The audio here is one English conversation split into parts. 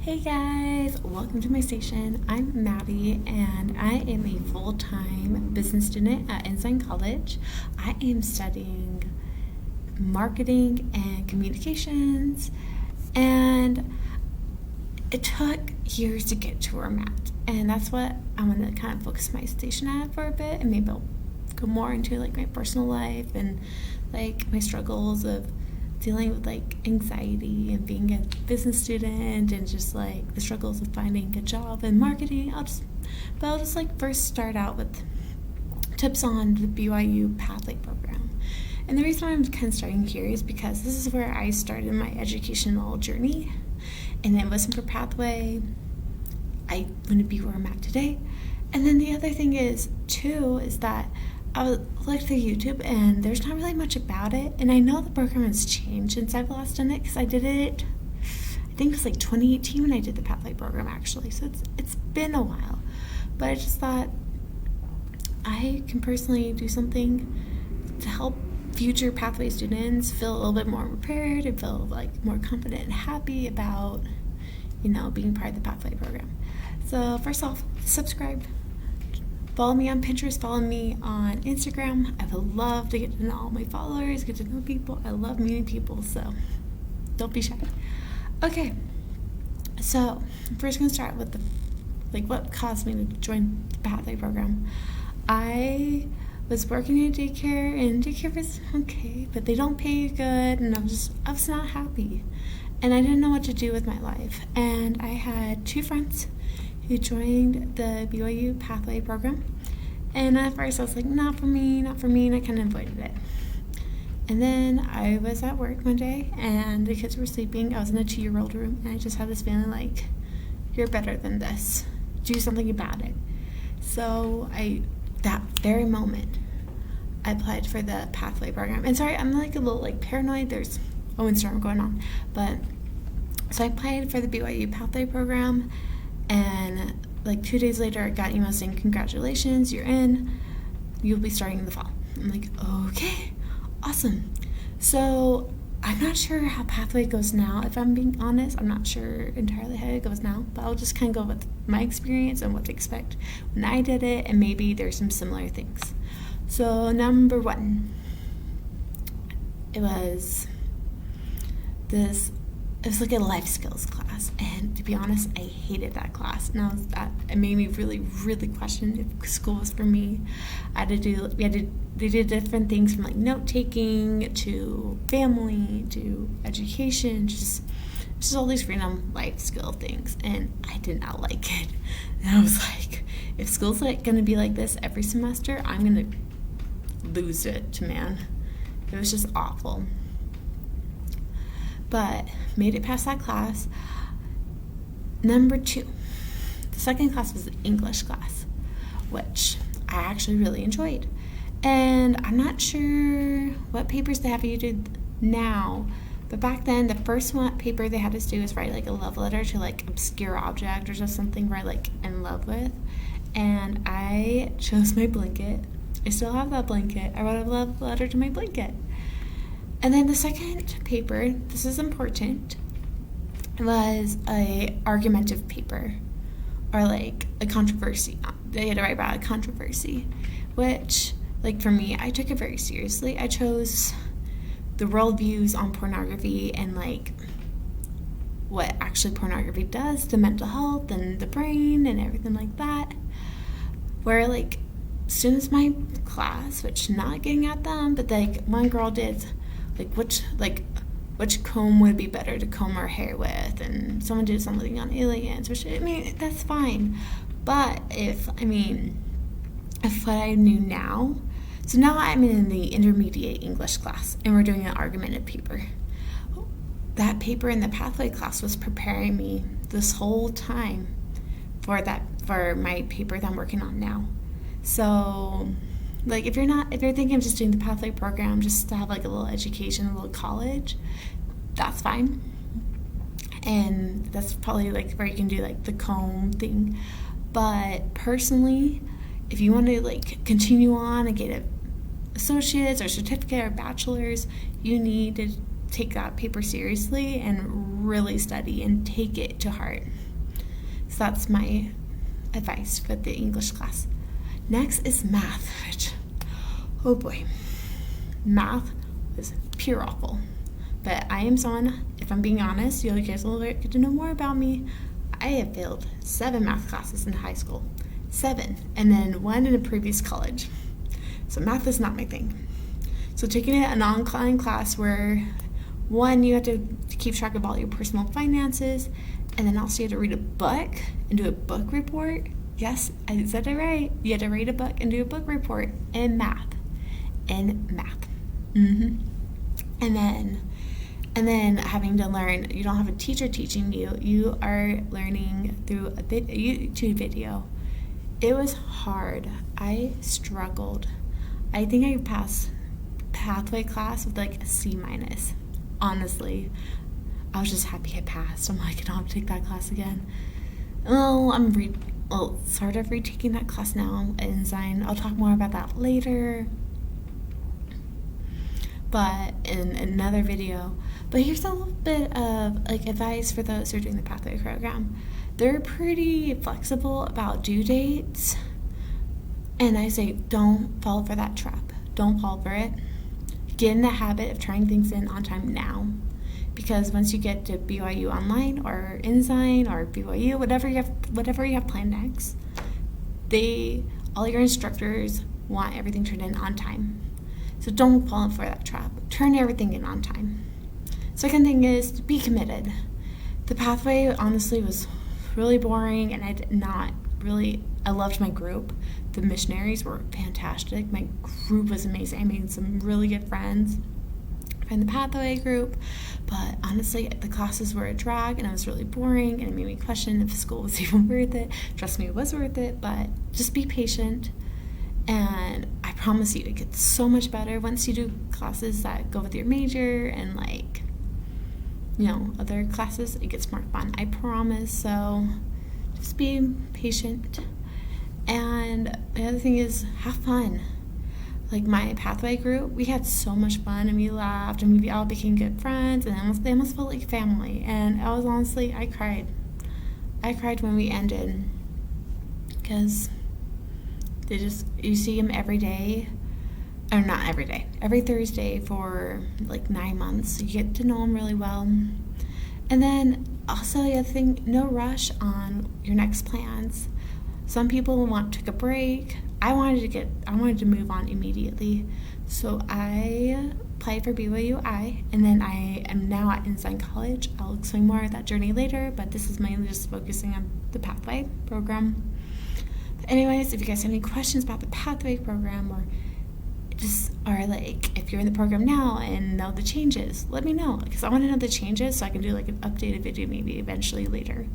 Hey guys, welcome to my station. I'm Maddie and I am a full-time business student at Ensign College. I am studying marketing and communications, and it took years to get to where I'm at, and that's what I'm going to kind of focus my station at for a bit, and maybe I'll go more into like my personal life and like my struggles of dealing with like anxiety and being a business student and just like the struggles of finding a job in marketing. I'll just like first start out with tips on the BYU Pathway program. And the reason why I'm kind of starting here is because this is where I started my educational journey, and it wasn't for Pathway, I wouldn't be where I'm at today. And then the other thing is that I looked through YouTube and there's not really much about it. And I know the program has changed since I've last done it, because I did it, I think it was like 2018 when I did the Pathway program actually. So it's been a while. But I just thought I can personally do something to help future Pathway students feel a little bit more prepared and feel like more confident and happy about, being part of the Pathway program. So first off, subscribe. Follow me on Pinterest, follow me on Instagram. I would love to get to know all my followers, get to know people. I love meeting people, so don't be shy. Okay, so I'm first going to start with what caused me to join the Pathway program. I was working in daycare, and daycare was okay, but they don't pay you good, and I was not happy. And I didn't know what to do with my life. And I had two friends who joined the BYU Pathway program. And at first I was like, not for me, and I kind of avoided it. And then I was at work one day, and the kids were sleeping. I was in a 2-year-old room, and I just had this feeling like, you're better than this. Do something about it. So that very moment, I applied for the Pathway program. And sorry, I'm like a little paranoid. There's a windstorm going on. So I applied for the BYU Pathway program, and 2 days later, I got emails saying, congratulations, you're in. You'll be starting in the fall. I'm like, okay, awesome. So I'm not sure how Pathway goes now, if I'm being honest. I'm not sure entirely how it goes now, but I'll just kind of go with my experience and what to expect when I did it, and maybe there's some similar things. So number one, it was like a life skills class, and to be honest, I hated that class. And it made me really, really question if school was for me. They did different things from note taking to family to education, just all these random life skill things, and I did not like it. And I was like, if school's gonna be like this every semester, I'm gonna lose it, man. It was just awful. But made it past that class. Number two, the second class was the English class, which I actually really enjoyed. And I'm not sure what papers they have you do now, but back then, the first paper they had us do is write a love letter to obscure object or just something we're in love with. And I chose my blanket. I still have that blanket. I wrote a love letter to my blanket. And then the second paper, this is important, was a argumentative paper, or a controversy. They had to write about a controversy, which, for me, I took it very seriously. I chose the worldviews on pornography and what actually pornography does to mental health and the brain and everything like that. Where students in my class, which not getting at them, but one girl did which comb would be better to comb her hair with, and someone did something on aliens, which that's fine. But if what I knew now, so now I'm in the intermediate English class, and we're doing an argumentative paper. That paper in the Pathway class was preparing me this whole time for my paper that I'm working on now. So if you're thinking of just doing the Pathway program just to have a little education, a little college, that's fine. And that's probably where you can do the comb thing. But personally, if you want to continue on and get an associate's or certificate or bachelor's, you need to take that paper seriously and really study and take it to heart. So that's my advice for the English class. Next is math, which, oh boy, math was pure awful. But I am someone, if I'm being honest, you guys will get to know more about me. I have failed 7 math classes in high school. 7. And then 1 in a previous college. So math is not my thing. So taking an online class where, one, you have to keep track of all your personal finances, and then also you have to read a book and do a book report. Yes, I said it right. You have to read a book and do a book report in math. Mm-hmm. And then having to learn, you don't have a teacher teaching you. You are learning through a YouTube video. It was hard. I struggled. I think I passed Pathway class with like a C-. Honestly, I was just happy I passed. I'm like, I don't have to take that class again. Oh, I'm sort of retaking that class now at Ensign. I'll talk more about that later, but in another video. But here's a little bit of like advice for those who are doing the Pathway program. They're pretty flexible about due dates, and I say don't fall for that trap. Don't fall for it. Get in the habit of trying things in on time now, because once you get to BYU Online or Ensign or BYU, whatever you have planned next, all your instructors want everything turned in on time. So don't fall for that trap. Turn everything in on time. Second thing is to be committed. The Pathway honestly was really boring, and I loved my group. The missionaries were fantastic. My group was amazing. I made some really good friends in the Pathway group, but honestly, the classes were a drag, and it was really boring, and it made me question if school was even worth it. Trust me, it was worth it, but just be patient, and I promise you, it gets so much better once you do classes that go with your major and other classes. It gets more fun, I promise. So just be patient. And the other thing is have fun. Like my Pathway group, we had so much fun, and we laughed, and we all became good friends, and they almost felt like family. And I cried. I cried when we ended, because you see them every day, or not every day, every Thursday for like 9 months. You get to know them really well. And then also the other thing, no rush on your next plans. Some people want to take a break. I wanted to move on immediately. So I applied for BYU-I, and then I am now at Ensign College. I'll explain more of that journey later, but this is mainly just focusing on the Pathway program. But anyways, if you guys have any questions about the Pathway program, or if you're in the program now and know the changes, let me know, because I want to know the changes so I can do like an updated video maybe eventually later.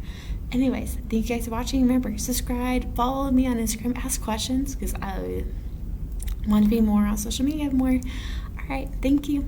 Anyways, thank you guys for watching. Remember, subscribe, follow me on Instagram, ask questions, because I want to be more on social media more. All right, thank you.